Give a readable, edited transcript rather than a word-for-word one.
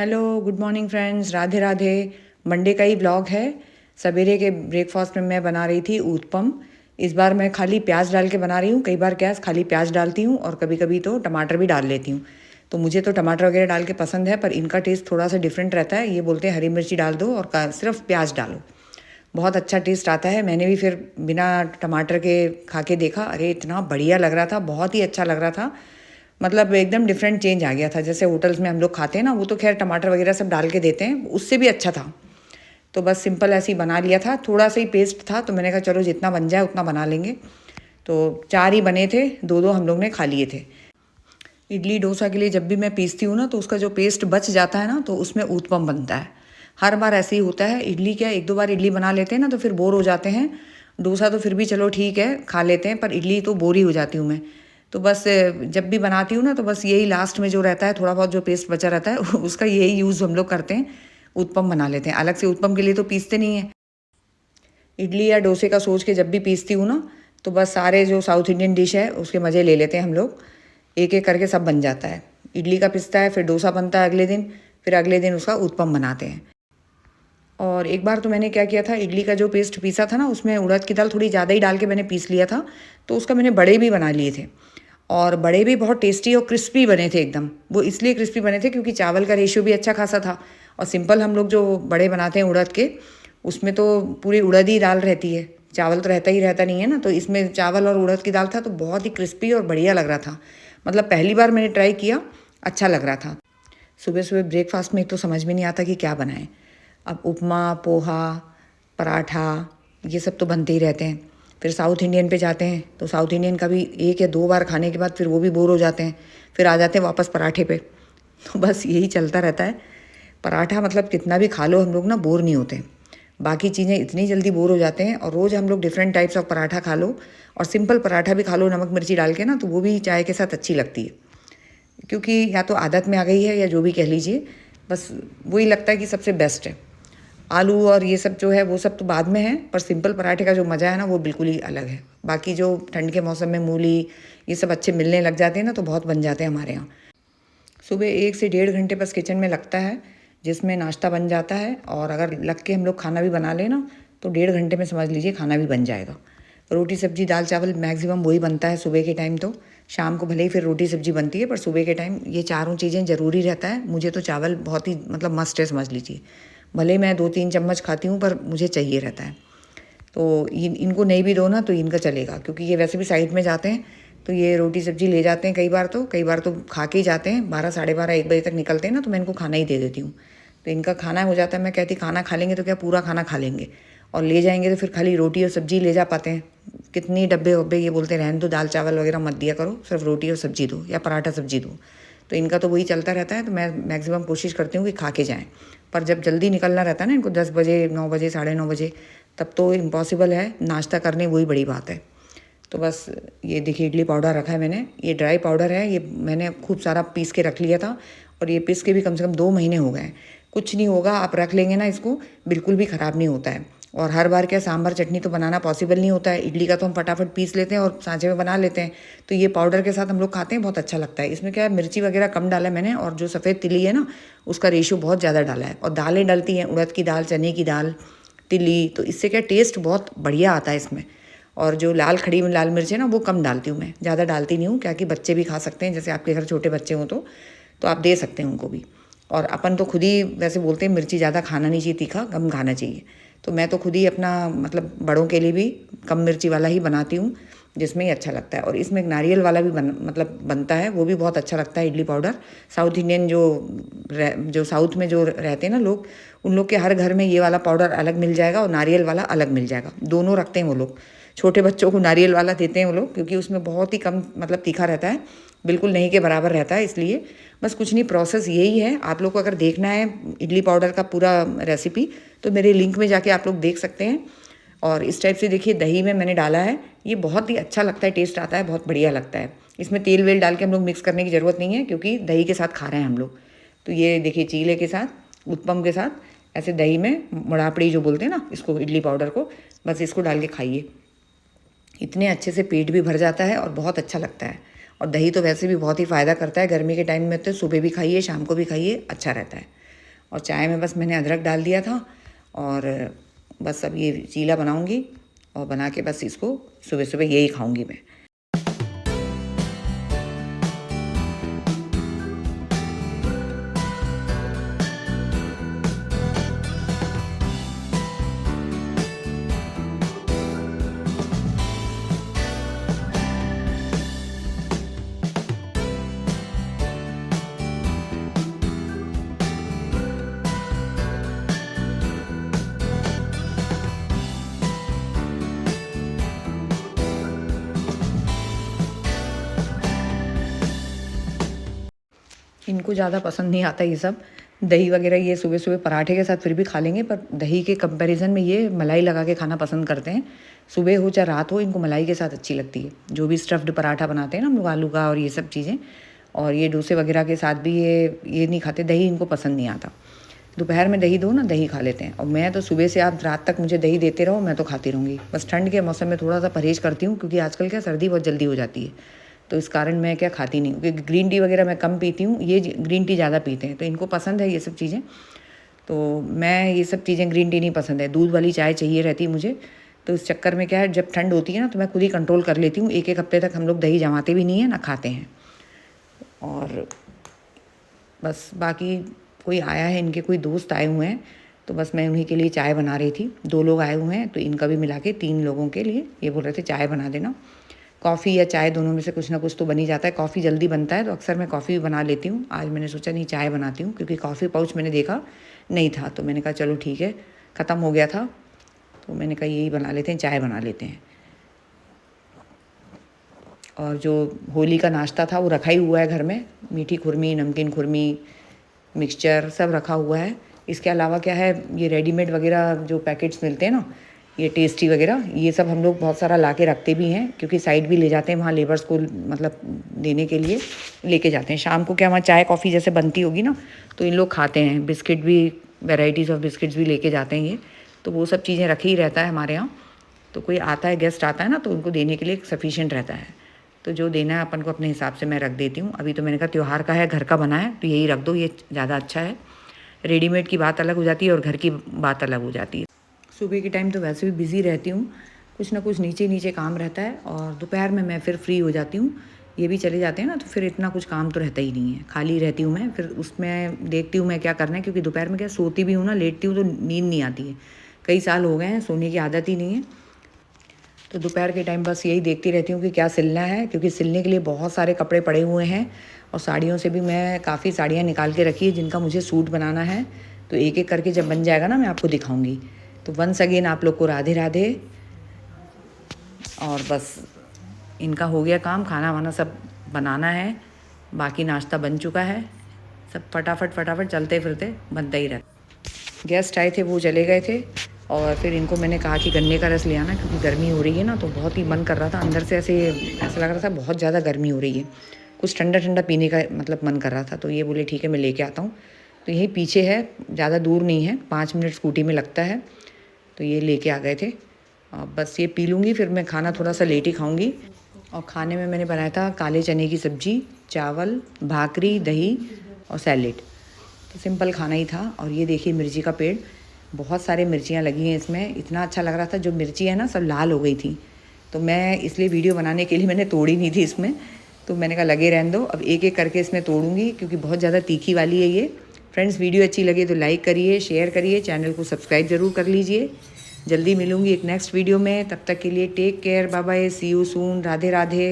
Hello, good morning friends, Radhe Radhe. Monday का ही blog है। सवेरे के ब्रेकफास्ट में मैं बना रही थी उत्पम। इस बार मैं खाली प्याज डाल के बना रही हूँ। कई बार क्या खाली प्याज डालती हूँ और कभी कभी तो टमाटर भी डाल लेती हूँ। तो मुझे तो टमाटर वगैरह डाल के पसंद है, पर इनका टेस्ट थोड़ा सा डिफरेंट रहता है। ये बोलते हैं हरी मिर्ची डाल दो और सिर्फ प्याज डालो, बहुत अच्छा टेस्ट आता है। मैंने भी फिर बिना टमाटर के खा के देखा, अरे इतना बढ़िया लग रहा था, बहुत ही अच्छा लग रहा था। मतलब एकदम डिफरेंट चेंज आ गया था। जैसे होटल्स में हम लोग खाते हैं ना, वो तो खैर टमाटर वगैरह सब डाल के देते हैं, उससे भी अच्छा था। तो बस सिंपल ऐसे ही बना लिया था। थोड़ा सा ही पेस्ट था तो मैंने कहा चलो जितना बन जाए उतना बना लेंगे। तो 4 ही बने थे, 2 हम लोग ने खा लिए थे। इडली डोसा के लिए जब भी मैं पीसती हूँ ना, तो उसका जो पेस्ट बच जाता है ना, तो उसमें उत्पम बनता है। हर बार ऐसे ही होता है। इडली क्या, 1-2 बार इडली बना लेते हैं ना तो फिर बोर हो जाते हैं। डोसा तो फिर भी चलो ठीक है, खा लेते हैं, पर इडली तो बोर ही हो जाती हूँ मैं। तो बस जब भी बनाती हूँ ना, तो बस यही लास्ट में जो रहता है, थोड़ा बहुत जो पेस्ट बचा रहता है उसका यही यूज़ हम लोग करते हैं। उत्पम बना लेते हैं। अलग से उत्पम के लिए तो पीसते नहीं हैं। इडली या डोसे का सोच के जब भी पीसती हूँ ना, तो बस सारे जो साउथ इंडियन डिश है उसके मज़े ले लेते हैं हम लोग। एक एक करके सब बन जाता है। इडली का पिसता है, फिर डोसा बनता है अगले दिन, फिर अगले दिन उसका उत्पम बनाते हैं। और एक बार तो मैंने क्या किया था, इडली का जो पेस्ट पीसा था ना, उसमें उड़द की दाल थोड़ी ज़्यादा ही डाल के मैंने पीस लिया था। तो उसका मैंने बड़े भी बना लिए थे, और बड़े भी बहुत टेस्टी और क्रिस्पी बने थे एकदम। वो इसलिए क्रिस्पी बने थे क्योंकि चावल का रेशियो भी अच्छा खासा था। और सिंपल हम लोग जो बड़े बनाते हैं उड़द के, उसमें तो पूरी उड़द ही दाल रहती है, चावल तो रहता ही रहता नहीं है ना। तो इसमें चावल और उड़द की दाल था, तो बहुत ही क्रिस्पी और बढ़िया लग रहा था। मतलब पहली बार मैंने ट्राई किया, अच्छा लग रहा था। सुबह सुबह ब्रेकफास्ट में तो समझ में नहीं आता कि क्या बनाएं। अब उपमा, पोहा, पराठा, ये सब तो बनते ही रहते हैं। फिर साउथ इंडियन पे जाते हैं तो साउथ इंडियन का भी 1 या 2 बार खाने के बाद फिर वो भी बोर हो जाते हैं। फिर आ जाते हैं वापस पराठे पे। तो बस यही चलता रहता है। पराठा मतलब कितना भी खा लो हम लोग ना, बोर नहीं होते। बाकी चीज़ें इतनी जल्दी बोर हो जाते हैं, और रोज़ हम लोग डिफरेंट टाइप्स ऑफ पराठा खा लो, और सिंपल पराठा भी खा लो नमक मिर्ची डाल के ना, तो वो भी चाय के साथ अच्छी लगती है। क्योंकि या तो आदत में आ गई है या जो भी कह लीजिए, बस वही लगता है कि सबसे बेस्ट है। आलू और ये सब जो है वो सब तो बाद में है, पर सिंपल पराठे का जो मज़ा है ना, वो बिल्कुल ही अलग है। बाकी जो ठंड के मौसम में मूली ये सब अच्छे मिलने लग जाते हैं ना, तो बहुत बन जाते हैं हमारे यहाँ। सुबह 1 से 1.5 घंटे बस किचन में लगता है, जिसमें नाश्ता बन जाता है। और अगर लग के हम लोग खाना भी बना लें ना, तो 1.5 घंटे में समझ लीजिए खाना भी बन जाएगा। रोटी सब्जी दाल चावल मैक्सिमम वही बनता है सुबह के टाइम। तो शाम को भले ही फिर रोटी सब्जी बनती है, पर सुबह के टाइम ये चारों चीज़ें ज़रूरी रहता है। मुझे तो चावल बहुत ही मतलब मस्ट है समझ लीजिए। भले मैं 2-3 चम्मच खाती हूँ, पर मुझे चाहिए रहता है। तो इनको नहीं भी दो ना तो इनका चलेगा, क्योंकि ये वैसे भी साइड में जाते हैं। तो ये रोटी सब्जी ले जाते हैं, कई बार तो खा के ही जाते हैं। 12, 12:30, 1 बजे तक निकलते हैं ना, तो मैं इनको खाना ही दे देती हूँ। तो इनका खाना हो जाता है। मैं कहती खाना खा लेंगे तो क्या, पूरा खाना खा लेंगे। और ले जाएंगे तो फिर खाली रोटी और सब्जी ले जा पाते हैं। कितनी डब्बे वब्बे ये बोलते रहने दो, दाल चावल वगैरह मत दिया करो, सिर्फ रोटी और सब्जी दो या पराठा सब्जी दो। तो इनका तो वही चलता रहता है। तो मैं मैक्सिमम कोशिश करती हूँ कि खा के जाएँ। पर जब जल्दी निकलना रहता है ना इनको, 10 बजे, 9 बजे, 9:30 बजे, तब तो इम्पॉसिबल है नाश्ता करने, वही बड़ी बात है। तो बस ये देखिए इडली पाउडर रखा है मैंने, ये ड्राई पाउडर है। ये मैंने खूब सारा पीस के रख लिया था, और ये पीस के भी कम से कम 2 महीने हो गए हैं। कुछ नहीं होगा, आप रख लेंगे ना इसको, बिल्कुल भी ख़राब नहीं होता है। और हर बार क्या सांभर चटनी तो बनाना पॉसिबल नहीं होता है। इडली का तो हम फटाफट पीस लेते हैं और सांचे में बना लेते हैं। तो ये पाउडर के साथ हम लोग खाते हैं, बहुत अच्छा लगता है। इसमें क्या है, मिर्ची वगैरह कम डाला है मैंने, और जो सफ़ेद तिली है ना, उसका रेशियो बहुत ज़्यादा डाला है। और दालें डलती हैं, उड़द की दाल, चने की दाल, तिली, तो इससे क्या टेस्ट बहुत बढ़िया आता है इसमें। और जो लाल लाल मिर्च है ना, वो कम डालती हूँ मैं, ज़्यादा डालती नहीं हूँ, क्या कि बच्चे भी खा सकते हैं। जैसे आपके घर छोटे बच्चे हों तो आप दे सकते हैं उनको भी। और अपन तो खुद ही वैसे बोलते हैं मिर्ची ज़्यादा खाना नहीं चाहिए, तीखा कम खाना चाहिए। तो मैं तो खुद ही अपना मतलब बड़ों के लिए भी कम मिर्ची वाला ही बनाती हूँ, जिसमें ही अच्छा लगता है। और इसमें एक नारियल वाला भी बनता है, वो भी बहुत अच्छा लगता है इडली पाउडर। साउथ इंडियन जो साउथ में जो रहते हैं ना लोग, उन लोग के हर घर में ये वाला पाउडर अलग मिल जाएगा और नारियल वाला अलग मिल जाएगा। दोनों रखते हैं वो लोग। छोटे बच्चों को नारियल वाला देते हैं वो लोग, क्योंकि उसमें बहुत ही कम मतलब तीखा रहता है, बिल्कुल नहीं के बराबर रहता है। इसलिए बस कुछ नहीं, प्रोसेस यही है। आप लोग को अगर देखना है इडली पाउडर का पूरा रेसिपी, तो मेरे लिंक में जाके आप लोग देख सकते हैं। और इस टाइप से देखिए, दही में मैंने डाला है, ये बहुत ही अच्छा लगता है, टेस्ट आता है, बहुत बढ़िया लगता है। इसमें तेल वेल डाल के हम लोग मिक्स करने की ज़रूरत नहीं है, क्योंकि दही के साथ खा रहे हैं हम लोग। तो ये देखिए चीले के साथ, उत्पम के साथ ऐसे दही में मुड़ापड़ी जो बोलते हैं ना इसको, इडली पाउडर को, बस इसको डाल के खाइए। इतने अच्छे से पेट भी भर जाता है और बहुत अच्छा लगता है। और दही तो वैसे भी बहुत ही फ़ायदा करता है गर्मी के टाइम में। तो सुबह भी खाइए, शाम को भी खाइए, अच्छा रहता है। और चाय में बस मैंने अदरक डाल दिया था। और बस अब ये चीला बनाऊँगी और बना के बस इसको सुबह सुबह यही खाऊँगी मैं। इनको ज़्यादा पसंद नहीं आता ये सब दही वगैरह, ये सुबह सुबह पराठे के साथ फिर भी खा लेंगे, पर दही के कंपैरिजन में ये मलाई लगा के खाना पसंद करते हैं। सुबह हो चाहे रात हो, इनको मलाई के साथ अच्छी लगती है। जो भी स्टफ्ड पराठा बनाते हैं ना हम लोग आलू का और ये सब चीज़ें, और ये डोसे वगैरह के साथ भी ये नहीं खाते, दही इनको पसंद नहीं आता। दोपहर में दही दो ना, दही खा लेते हैं। और मैं तो सुबह से आप रात तक मुझे दही देते रहो, मैं तो खाती रहूँगी। बस ठंड के मौसम में थोड़ा सा परहेज़ करती हूँ, क्योंकि आजकल क्या सर्दी बहुत जल्दी हो जाती है, तो इस कारण मैं क्या खाती नहीं हूँ। क्योंकि ग्रीन टी वगैरह मैं कम पीती हूँ, ये ग्रीन टी ज़्यादा पीते हैं, तो इनको पसंद है ये सब चीज़ें। तो मैं ये सब चीज़ें, ग्रीन टी नहीं पसंद है, दूध वाली चाय चाहिए रहती है मुझे। तो इस चक्कर में क्या है, जब ठंड होती है ना, तो मैं खुद ही कंट्रोल कर लेती हूँ। एक एक हफ्ते तक हम लोग दही जमाते भी नहीं हैं ना खाते हैं। और बस बाकी कोई आया है, इनके कोई दोस्त आए हुए हैं, तो बस मैं उन्हीं के लिए चाय बना रही थी। 2 लोग आए हुए हैं, तो इनका भी मिला के 3 लोगों के लिए ये बोल रहे थे चाय बना देना। कॉफ़ी या चाय दोनों में से कुछ ना कुछ तो बन ही जाता है। कॉफ़ी जल्दी बनता है, तो अक्सर मैं कॉफ़ी भी बना लेती हूँ। आज मैंने सोचा नहीं, चाय बनाती हूँ, क्योंकि कॉफ़ी पाउच मैंने देखा नहीं था, तो मैंने कहा चलो ठीक है, ख़त्म हो गया था, तो मैंने कहा यही बना लेते हैं, चाय बना लेते हैं। और जो होली का नाश्ता था वो रखा ही हुआ है घर में, मीठी खुरमी, नमकीन खुरमी, मिक्सचर सब रखा हुआ है। इसके अलावा क्या है, ये रेडीमेड वगैरह जो पैकेट्स मिलते हैं ना, ये टेस्टी वगैरह, ये सब हम लोग बहुत सारा ला के रखते भी हैं, क्योंकि साइड भी ले जाते हैं वहाँ लेबर्स को, मतलब देने के लिए लेके जाते हैं। शाम को क्या वहाँ चाय कॉफ़ी जैसे बनती होगी ना, तो इन लोग खाते हैं। बिस्किट भी, वेराइटीज़ ऑफ बिस्किट्स भी लेके जाते हैं ये, तो वो सब चीज़ें रखी ही रहता है हमारे यहाँ। तो कोई आता है, गेस्ट आता है ना, तो उनको देने के लिए सफिशिएंट रहता है। तो जो देना है अपन को अपने हिसाब से मैं रख देती हूँ। अभी तो मैंने कहा त्यौहार का है, घर का बना है, तो यही रख दो, ये ज़्यादा अच्छा है। रेडीमेड की बात अलग हो जाती है और घर की बात अलग हो जाती है। सुबह के टाइम तो वैसे भी बिज़ी रहती हूँ, कुछ ना कुछ नीचे नीचे काम रहता है, और दोपहर में मैं फिर फ्री हो जाती हूँ। ये भी चले जाते हैं ना, तो फिर इतना कुछ काम तो रहता ही नहीं है, खाली रहती हूँ मैं। फिर उसमें देखती हूँ मैं क्या करना है, क्योंकि दोपहर में क्या सोती भी हूँ ना, लेटती हूँ तो नींद नहीं आती है। कई साल हो गए हैं, सोने की आदत ही नहीं है। तो दोपहर के टाइम बस यही देखती रहती हूँ कि क्या सिलना है, क्योंकि सिलने के लिए बहुत सारे कपड़े पड़े हुए हैं। और साड़ियों से भी मैं काफ़ी साड़ियाँ निकाल के रखी है, जिनका मुझे सूट बनाना है। तो एक एक करके जब बन जाएगा ना, मैं आपको दिखाऊंगी। तो वंस अगेन आप लोग को राधे राधे। और बस इनका हो गया काम, खाना वाना सब बनाना है, बाकी नाश्ता बन चुका है। सब फटाफट फटाफट चलते फिरते बनता ही रहता। गेस्ट आए थे, वो चले गए थे। और फिर इनको मैंने कहा कि गन्ने का रस ले आना, क्योंकि गर्मी हो रही है ना, तो बहुत ही मन कर रहा था अंदर से, ऐसा लग रहा था बहुत ज़्यादा गर्मी हो रही है, कुछ ठंडा ठंडा पीने का मतलब मन कर रहा था। तो ये बोले ठीक है, मैं लेके आता हूँ। तो यही पीछे है, ज़्यादा दूर नहीं है, 5 मिनट स्कूटी में लगता है। तो ये लेके आ गए थे। बस ये पी लूँगी, फिर मैं खाना थोड़ा सा लेट ही खाऊँगी। और खाने में मैंने बनाया था काले चने की सब्ज़ी, चावल, भाकरी, दही और सैलेड। तो सिंपल खाना ही था। और ये देखिए मिर्ची का पेड़, बहुत सारे मिर्चियाँ लगी हैं इसमें, इतना अच्छा लग रहा था। जो मिर्ची है ना, सब लाल हो गई थी, तो मैं इसलिए वीडियो बनाने के लिए मैंने तोड़ी नहीं थी इसमें। तो मैंने कहा लगे रहने दो, अब एक एक करके इसमें तोड़ूंगी, क्योंकि बहुत ज़्यादा तीखी वाली है ये। फ्रेंड्स, वीडियो अच्छी लगे तो लाइक करिए, शेयर करिए, चैनल को सब्सक्राइब ज़रूर कर लीजिए। जल्दी मिलूँगी एक नेक्स्ट वीडियो में, तब तक के लिए take care, bye bye, see you soon, Radhe Radhe.